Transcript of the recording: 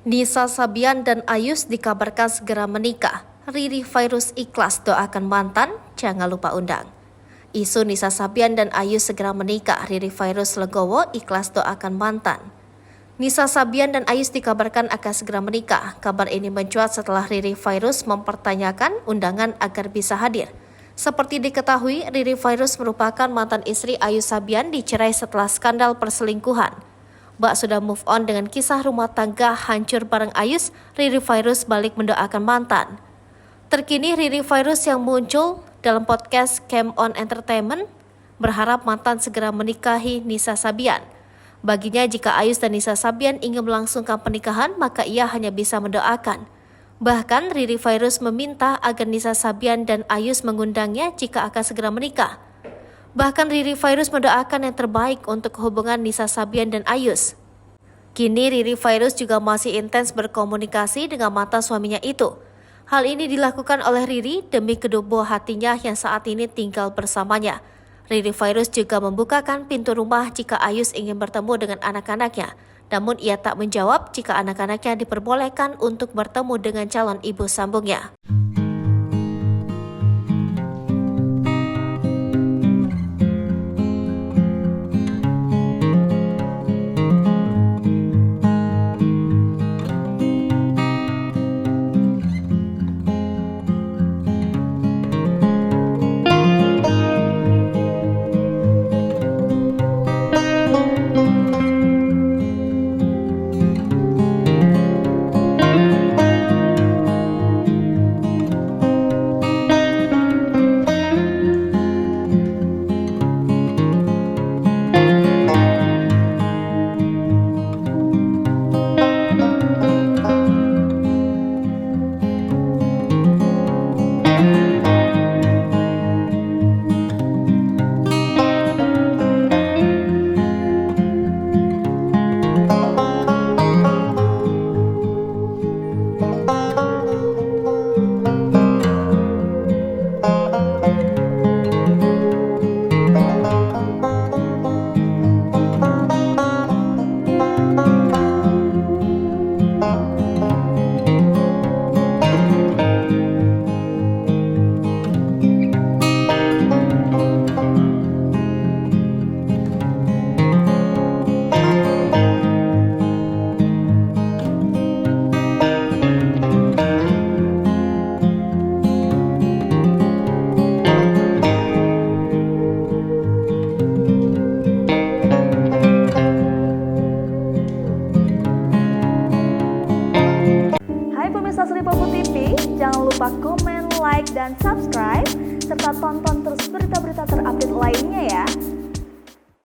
Nisa Sabian dan Ayus dikabarkan segera menikah. Riri Virus ikhlas doakan mantan, jangan lupa undang. Isu Nisa Sabian dan Ayus segera menikah, Riri Virus legowo ikhlas doakan mantan. Nisa Sabian dan Ayus dikabarkan akan segera menikah. Kabar ini mencuat setelah Riri Virus mempertanyakan undangan agar bisa hadir. Seperti diketahui, Riri Virus merupakan mantan istri Ayus Sabian dicerai setelah skandal perselingkuhan. Mbak sudah move on dengan kisah rumah tangga hancur bareng Ayus, Riri Virus balik mendoakan mantan. Terkini Riri Virus yang muncul dalam podcast Camp On Entertainment berharap mantan segera menikahi Nisa Sabian. Baginya jika Ayus dan Nisa Sabian ingin melangsungkan pernikahan, maka ia hanya bisa mendoakan. Bahkan Riri Virus meminta agar Nisa Sabian dan Ayus mengundangnya jika akan segera menikah. Bahkan Riri Virus mendoakan yang terbaik untuk hubungan Nisa Sabian dan Ayus. Kini Riri Virus juga masih intens berkomunikasi dengan mantan suaminya itu. Hal ini dilakukan oleh Riri demi kedua buah hatinya yang saat ini tinggal bersamanya. Riri Virus juga membukakan pintu rumah jika Ayus ingin bertemu dengan anak-anaknya. Namun ia tak menjawab jika anak-anaknya diperbolehkan untuk bertemu dengan calon ibu sambungnya. Hai pemirsa Sri Popo TV, jangan lupa komen, like, dan subscribe, serta tonton terus berita-berita terupdate lainnya ya.